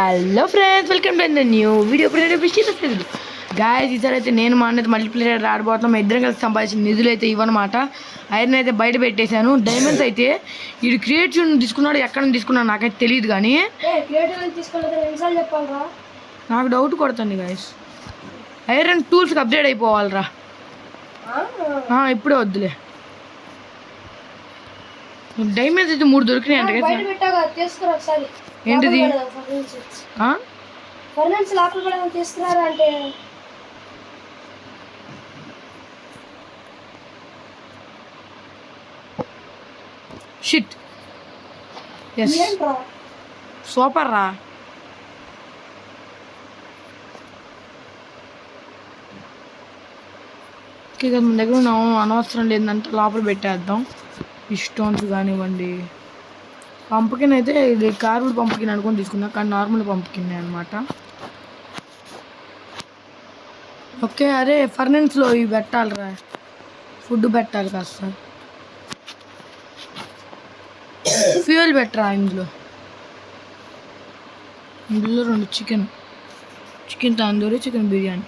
Hello friends, welcome to the new video. Guys, ఈసారి అయితే నేను మా అన్నది మల్టీప్లేయర్ ఆడబోతున్నాం. ఇద్దరం కలిసి సంపాదించిన నిధులు అయితే ఇవ్వనమాట. ఐరన్ అయితే బయట పెట్టేశాను. డైమండ్స్ అయితే వీడు క్రియేటివ్ తీసుకున్నాడు, ఎక్కడ తీసుకున్నాడు నాకైతే తెలియదు. కానీ నాకు డౌట్ కొడుతుంది గాయస్. ఐరన్ టూల్స్కి అప్డేట్ అయిపోవాలరా. ఇప్పుడే వద్దులే. డైమండ్స్ అయితే 3 దొరికినాయి అంట కదా. ఏంటిది? షిట్, సూపర్ రా. మన దగ్గర అనవసరం లేదంటే లోపల పెట్టేద్దాం. ఈ స్టోన్స్ కానివ్వండి. పంపుకిన్ అయితే ఇది కార్వుడ్ పంపుకిన్ అనుకొని తీసుకున్నా, కానీ నార్మల్ పంపుకిన్ అనమాట. ఓకే, అరే ఫర్నెన్స్లో ఇవి పెట్టాలిరా, ఫుడ్ పెట్టాలి కాస్త. ఫ్యూయల్ పెట్టరా ఇందులో 2 chicken tandoori, chicken biryani.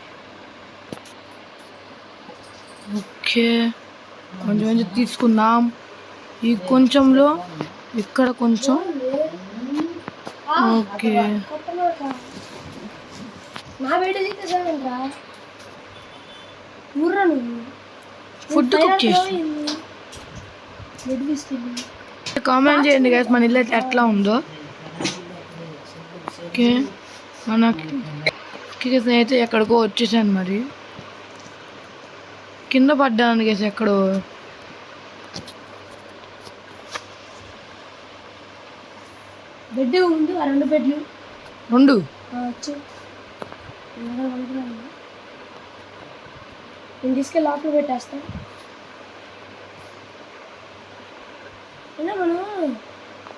Okay, కొంచెం తీసుకుందాం. ఈ కొంచెంలో ఇక్కడ కొంచెం. ఓకే, ఫుడ్ కుక్ చేసి కామెంట్ చేయండి గైస్, మన ఇల్లు అయితే ఎట్లా ఉందో. ఓకే, మనకి అయితే ఎక్కడికో వచ్చేసాను. మరి కింద పడ్డాను గైస్ ఎక్కడో. బెడ్ ఉంది, 2 బెడ్లు. 2 నేను తీసుకెళ్ళి లోపల పెట్టేస్తా. మనం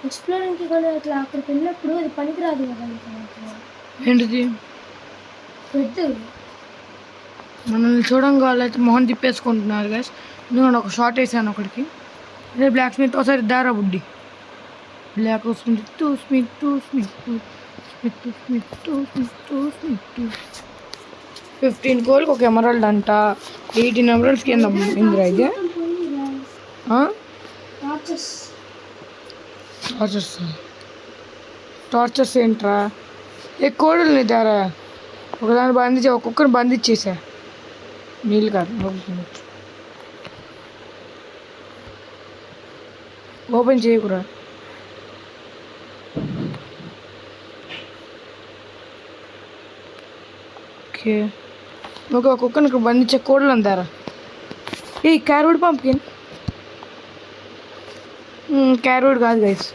ఎక్స్ప్లోరింగ్కి కానీ అట్లా అక్కడికి వెళ్ళినప్పుడు అది పనికిరాదు కదా. ఏంటిది? బెడ్. మనల్ని చూడంగా వాళ్ళైతే మొహం తిప్పేసుకుంటున్నారు గైస్. నేను ఒక షార్ట్ వేసాను ఒకటికి. అదే బ్లాక్ స్మిత్ ఒకసారి దారా బుడ్డి. బ్లాక్ స్మిత్ 15 కోల్కి ఒక ఎమరాల్డ్ అంట. 18 ఎమరాల్డ్స్కి కింద ఇందిరా ఇది. టార్చర్స్ ఏంట్రా? కోడలు నిద్దారా. ఒకదాన్ని బంధించి ఒక్కొక్కరిని బంధించేసా. నీళ్ళు కాదు, ఓపెన్ చేయకురా. ఓకే, ఒక కుక్కని ఇక్కడ బంధించే కోడలు అంటారా. ఈ క్యారోడ్ పంప్కిన్, క్యారోడ్ కాదు గైస్.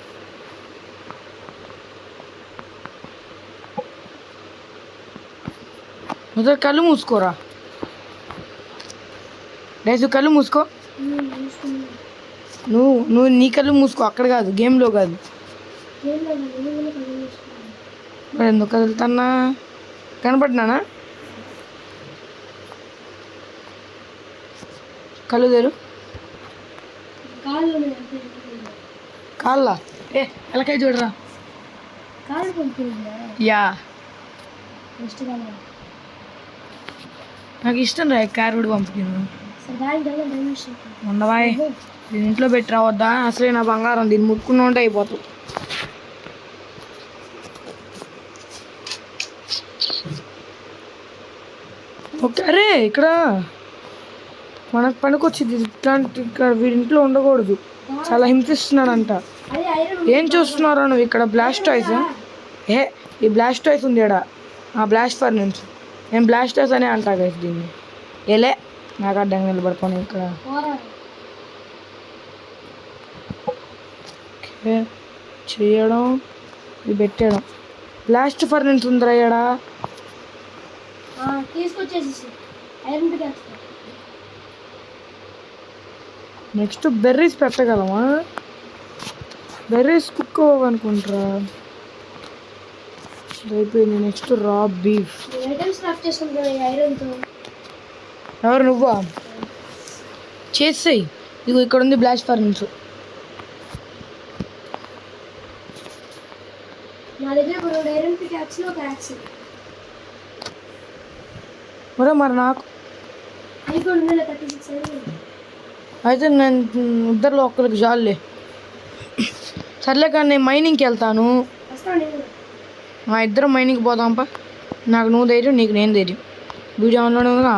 మొదటి కళ్ళు మూసుకోరా గైస్, కళ్ళు మూసుకో. నువ్వు నీ కళ్ళు మూసుకో, అక్కడ కాదు, గేమ్లో కాదు. మరి ఎందుకు కదులుతున్నా? కనపడినానా? కళ్ళు తెరు. కాళ్ళ ఎలకాయ చూడరా. యా, నాకు ఇష్టం రా క్యారెట్ పంపుకిన్. ఉండవాయ్, దీని ఇంట్లో పెట్టి రావద్దా? అసలే నా బంగారం, దీన్ని ముట్టుకున్న ఉంటే అయిపోతావు. ఓకే, అరే ఇక్కడ మనకు పనికొచ్చింది. ఇట్లాంటి ఇక్కడ వీడింట్లో ఉండకూడదు, చాలా హింసిస్తున్నాడంట. ఏం చూస్తున్నారా నువ్వు? ఇక్కడ బ్లాస్టాయిస్. ఈ బ్లాస్టాయిస్ ఉంది ఇక్కడ, ఆ బ్లాస్ట్ ఫర్నెన్స్. నేను బ్లాస్టాయిస్ అనే అంటా గైస్ దీన్ని. ఏలే, నాకు అడ్డంగా నిలబడుకోను ఇక్కడ. ఓకే, చేయడం, ఇది పెట్టేయడం. బ్లాస్ట్ ఫర్నెన్స్ ఉందిరా ఇక్కడ. నెక్స్ట్ బెర్రీస్ పెట్టగలమా? బెర్రీస్ కుక్ అవ్వనుకుంటారా. అయిపోయింది. నెక్స్ట్ రా బీఫ్. ఎవరు? నువ్వా? చేసేయి. ఇగో ఇక్కడ ఉంది బ్లాస్ట్ ఫర్నెన్స్. నా దగ్గర 2 ఐరన్ మరి నాకు అయితే నేను ఇద్దరిలో ఒక్కరికి జాలే. సర్లే కానీ నేను మైనింగ్కి వెళ్తాను. మా ఇద్దరం మైనింగ్కి పోదాంపా. నాకు నువ్వు ధైర్యం, నీకు నేను ధైర్యం. వీడియో ఆన్లోనే ఉందిగా.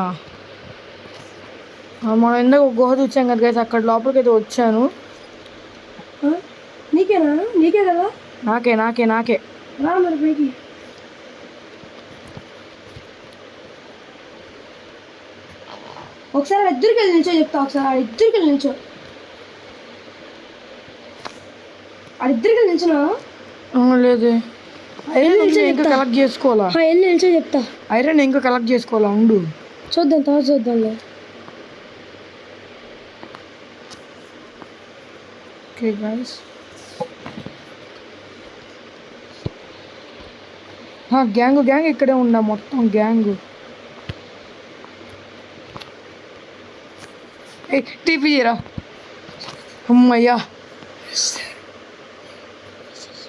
మనం ఎందుకు ఒక గుహ చూసాం కదా గైస్, అక్కడ లోపలికి అయితే వచ్చాను. నీకేనా? నీకే కదా? నాకే నాకే నాకే రా మరి పైకి. ఒకసారి ఇద్దరికి వెళ్ళి నిల్చో చెప్తా. ఒకసారి ఇద్దరికి వెళ్ళి నిల్చో. ఇద్దరికి వెళ్ళి నిల్చున్నా? లేదు, ఐరన్ ఇంకా కలెక్ట్ చేసుకోవాలా. వెళ్ళి నిల్చో చెప్తా. ఐరన్ ఇంకా కలెక్ట్ చేసుకోవాలా, ఉండు చూద్దాం, తర్వాత చూద్దాంలే. ఓకే గైస్, గ్యాంగ్ ఇక్కడే ఉందా మొత్తం గ్యాంగ్. టీపీ చేయరా. అమ్మయ్యా,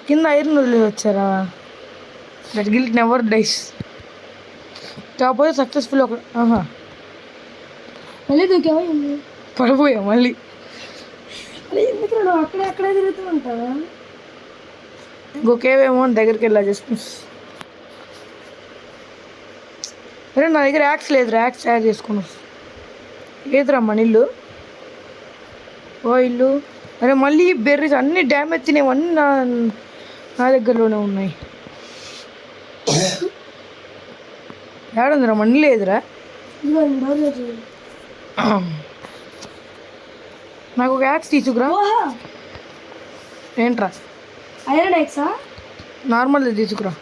కింద ఐరన్ వదిలి వచ్చారా. That guilt never dies. కాకపోతే సక్సెస్ఫుల్ ఒక మళ్ళీ దూకావా? పడిపోయా మళ్ళీ. ఎందుకు నువ్వు అక్కడే తిరుగుతూ ఉంటావా? ఇంకొకేవేమో దగ్గరికి వెళ్ళా చేసుకుని. అరే నా దగ్గర యాక్స్ లేదు, యాక్స్ తయారు చేసుకున్నాం. ఏదిరా మన ఇల్లు? ఓ ఇల్లు. అరే మళ్ళీ బెర్రీస్ అన్నీ డ్యామేజ్ తినేవన్నీ నా దగ్గరలోనే ఉన్నాయి. ఏడుందిరా మన ఇల్లు? ఏదిరా? నాకు ఒక యాక్స్ తీసుకురా. ఏంట్రా? Iron hacksaw? నార్మల్ది తీసుకురా.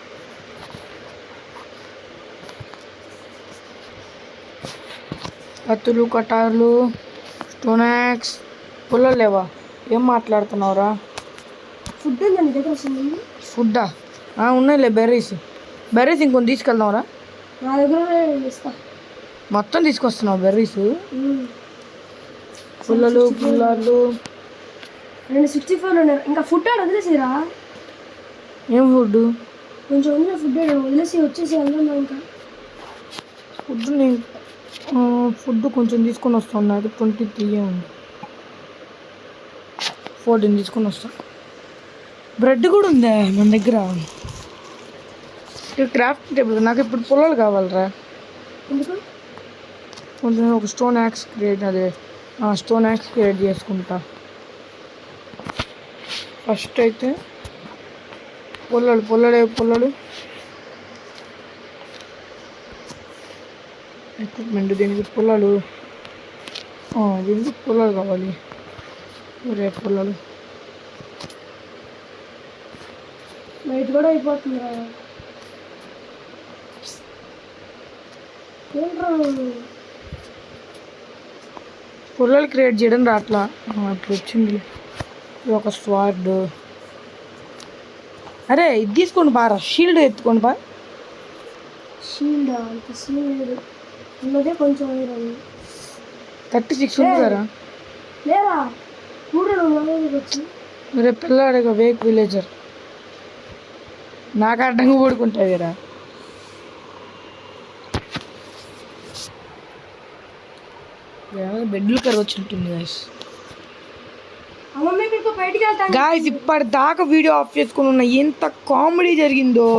కత్తులు, కటార్లు, స్టోన్ యాక్స్, పుల్లలు లేవా? ఏం మాట్లాడుతున్నావురా? ఫుడ్ ఉందా నీ దగ్గర? వస్తుంది ఫుడ్డా? ఉన్నాయిలే బెర్రీస్. బెర్రీస్ ఇంకొన్ని తీసుకెళ్దాంరా. నా దగ్గర ఇస్తా. మొత్తం తీసుకొస్తున్నావు బెర్రీస్? పుల్లలు, పుల్లలు 264 ఉన్నారు. ఇంకా ఫుడ్ ఆడ వదిలేసిరా. ఏం ఫుడ్? కొంచెం ఉంది ఫుడ్ వదిలేసి వచ్చేసి వెళ్దాం. ఇంకా ఫుడ్ కొంచెం తీసుకొని వస్తాను. నాకు 23 ఉంది, 14 తీసుకొని వస్తాను. బ్రెడ్ కూడా ఉందా మన దగ్గర? Craft table. నాకు ఇప్పుడు పుల్లలు కావాలరా. ఎందుకు? కొంచెం ఒక stone axe stone axe create చేసుకుంటా. ఫస్ట్ అయితే పుల్లలు ఎక్విప్మెంట్. దీనికి పుల్లలు కావాలి. రేపు పుల్లలు నైట్ కూడా అయిపోతుంది. పుల్లలు క్రియేట్ చేయడం రాట్లా. అట్లా వచ్చింది ఒక స్వార్డ్. అరే ఇది తీసుకోండి బారా, షీల్డ్ ఎత్తుకోండి బా. షీల్డ్ అంత షీల్డ్ ఉన్నదే కొంచెం 36 ఉంది కదా. లేరా వచ్చి రేపు పిల్లాడేగా వేక్ విలేజర్. నాకు అడ్డంగా పడుకుంటావేరా. బెడ్లు కర్ర వచ్చినట్టుంది గాయస్. ఇప్పటిదాకా వీడియో ఆఫ్ చేసుకుని ఉన్నా. ఎంత కామెడీ జరిగిందో.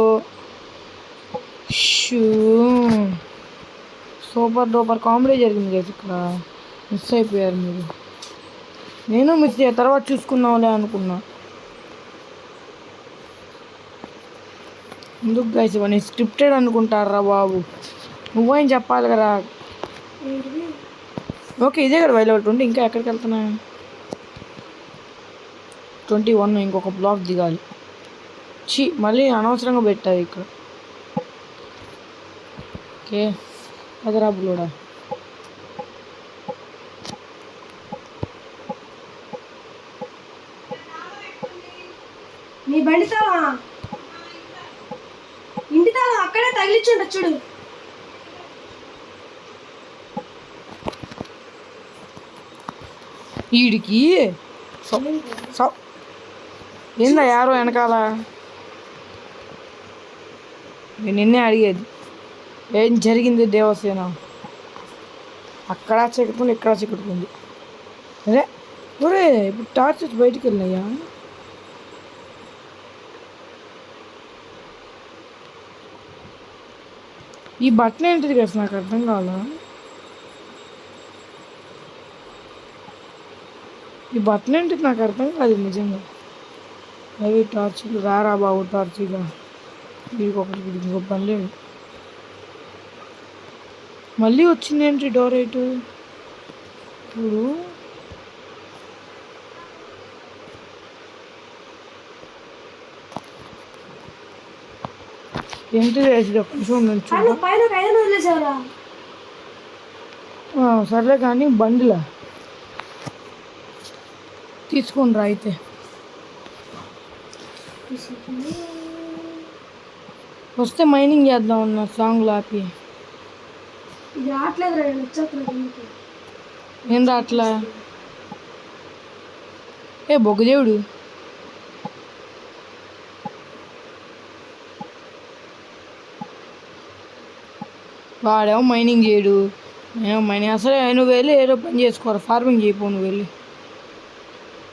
సూపర్ డూపర్ కామెడీ జరిగింది కదా ఇక్కడ. మిస్ అయిపోయారు మీరు. నేను మిస్ అయ్యా, తర్వాత చూసుకున్నాంలే అనుకున్నా. ఎందుకు గైస్ ఇవన్నీ స్క్రిప్టెడ్ అనుకుంటారా బాబు? నువ్వేం చెప్పాలి కదా. ఓకే ఇదే కదా వైలెవల్ 20. ఇంకా ఎక్కడికి వెళ్తున్నా? 21. ఇంకొక బ్లాక్ దిగాలి. మళ్ళీ అనవసరంగా పెట్టారు ఇక్కడ. ఓకే అదరా బులోడా. నీ బండి తాళా ఇంటి తాళం అక్కడే తగిలించుంట చూడు. వీడికి ఏందా యారో వెనకాల? నేను నిన్నే అడిగేది ఏం జరిగింది దేవసేన. అక్కడ చిక్కుకుంది, ఇక్కడ చిక్కుకుంది. అదే ఒరే ఇప్పుడు టార్చ్ వచ్చి బయటికి వెళ్ళినాయా? ఈ బట్టన్ ఏంటిది కదా నాకు అర్థం కావాలా. ఈ బట్టన్ ఏంటిది నాకు అర్థం కాదు నిజంగా. అవి టార్చ్లు రారా బాబు టార్చిగా. వీడికి ఒకటి వీడికి ఇంకో పని లేదు. మళ్ళీ వచ్చింది ఏంటి డోర్ ఎయిట్ ఇప్పుడు. ఏంటి వేసి కొంచెం నుంచి పైన ఒక ఐరన్ వదిలేసావరా? సర్లే కానీ బండిలా తీసుకొని రా అయితే. వస్తే మైనింగ్ చేద్దాం అన్న సాంగ్లు ఆపి. ఇది రావట్లేదు, వచ్చేస్తున్నాడు. ఏం రాట్లా? ఏ బొగ్గదేవుడు వాడేమో మైనింగ్ చేయడు, ఏమో మైనింగ్. అసలే నువ్వు వెళ్ళి ఏదో పని చేసుకోరు, ఫార్మింగ్ చేయపో నువ్వు వెళ్ళి.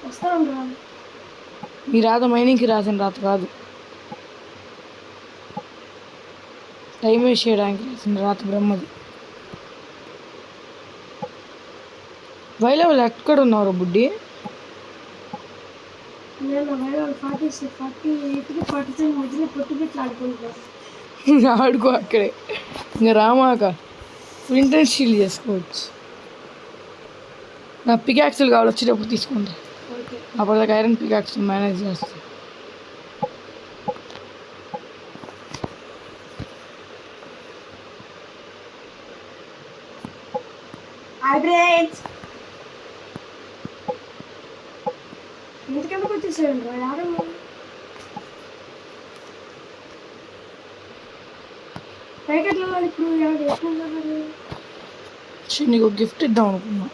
వస్తాను రా. మీ రాత మైనింగ్కి రాసిన రాత కాదు, టైం వేస్ట్ చేయడానికి రాసిన రాత బ్రహ్మది. వైలెవల్ ఎక్కడ ఉన్నారు బుడ్డి? నేను 48కి 47 మధ్యలో పొట్టుపెట్టి ఆడుకుంటాను. ఆడుకో అక్కడే, ఇంకా రామాక ఇంటర్నెట్ షీల్ చేసుకోవచ్చు. నా పికాక్సులు కావాలి, వచ్చేటప్పుడు తీసుకుంటా. అప్పటిదాకా ఐరన్ పికాక్స్ మేనేజ్ చేస్తా. ఎందుకెందుకు వచ్చేసాడు రా? ఆడము పైకి ఎట్లా వెళ్ళాలి ఇప్పుడు? నీకు గిఫ్ట్ ఇద్దాం అనుకున్నా.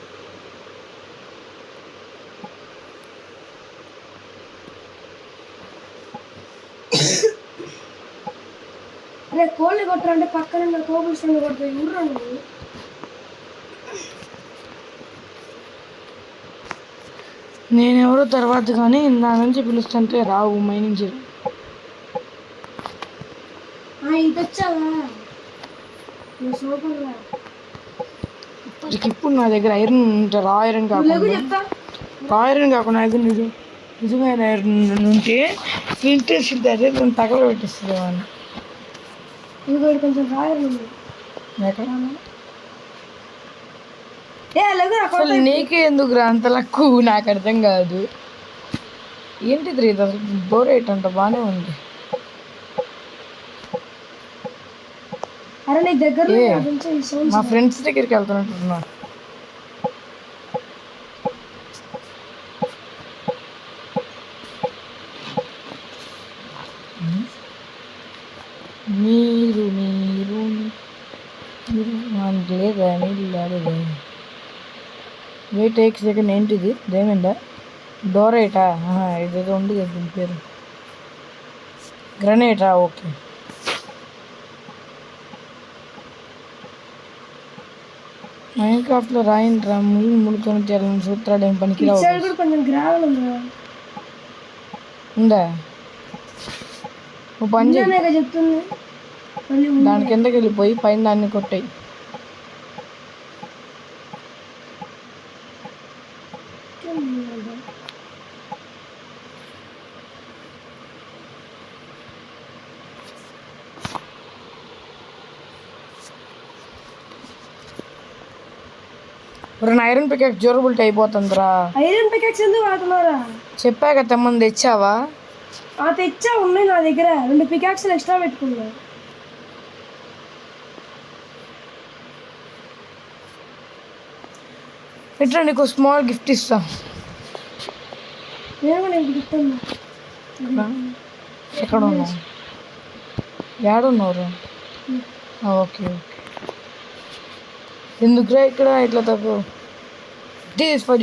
అరే కోళ్ళని కొట్టరంటే పక్కన కోపం కొడతాయి. ఊర్రండి నేనెవరో తర్వాత కానీ నా నుంచి పిలుస్తుంటే రావు మైనింగ్ చేయడం. ఇది వచ్చావా? సూపర్ రా. ఇప్పుడు నా దగ్గర ఐరన్ ఉంటే రా ఐరన్ కాకుండా నిజమైన ఐరన్ ఉంటే ఇంట్రెస్ట్ దగ్గర నేను తగల పెట్టిస్తుంది వాళ్ళు. ఇంకోటి కొంచెం రాయరు ఉంది. అసలు నీకే ఎందుకు రా అంత లక్కు? నాకు అర్థం కాదు. ఏంటిది ఇది అసలు డోర్ ఎయిట్ అంట బాగానే ఉంది. అరే నీ దగ్గర మా ఫ్రెండ్స్ దగ్గరికి వెళ్తున్నట్టున్నా. నీరు నీరు లేదా నీళ్ళు రాలేదా? వెయిట్ ఎయిట్ సెకండ్ ఏంటిది? దేమిందా డోరైటా? ఇదేదో ఉంది కదా దీని పేరు, గ్రనేటా. ఓకే మైన్క్రాఫ్ట్లో రాయింట్రా ముళ్ళుకొని తెల్లని సూత్రాలు ఏం పనికి రావు. కొంచెం గ్రావెల్ ఉందా? ఓ పని చెప్తుంది. దాని కిందకి వెళ్ళిపోయి పైన దాన్ని కొట్టాయి. ఐరన్ పికాక్స్ డ్యూరబిలిటీ అయిపోతుందిరా. ఐరన్ పికాక్స్ ఎందుకు వాడుతున్నారా? చెప్పాక తెమ్మని తెచ్చావా? తెచ్చా, ఉన్నాయి నా దగ్గర 2 పికాక్స్లు ఎక్స్ట్రా పెట్టుకున్నా. ఇట్లా నీకు స్మాల్ గిఫ్ట్ ఇస్తా. ఎక్కడ ఉన్నావు? ఏడున్నావు? Okay okay. ఎందుకురా ఇక్కడ ఇట్లా తప్పు? దిస్ ఇస్ ఫర్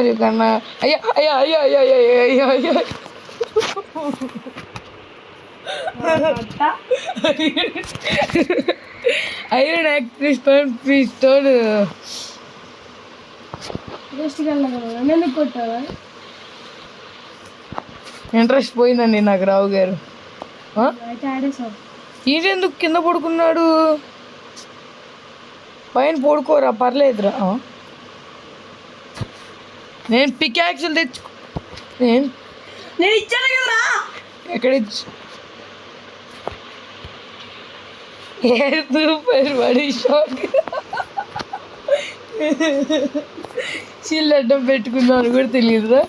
యూ కన్నా. అయ్యా అయ్యా అయ్యా అయ్యా అయ్యా అయ్యా అయ్యా. ఐరన్ యాక్ట్రెస్ పిస్తోల్ ఎందుకు కొట్టావా? ఇంట్రెస్ట్ పోయిందండి నాకు రావు గారు. అయితే ఆడేసావు. ఈడెందుకు కింద పడుకున్నాడు? పైన పడుకోరా పర్లేదురా. నేను పికాక్సులు తెచ్చుకో. నేను ఇచ్చాను కదా. ఎక్కడ సూపర్ బడి షాక్. చీళ్ళు అడ్డం పెట్టుకున్నాను కూడా తెలియదురా.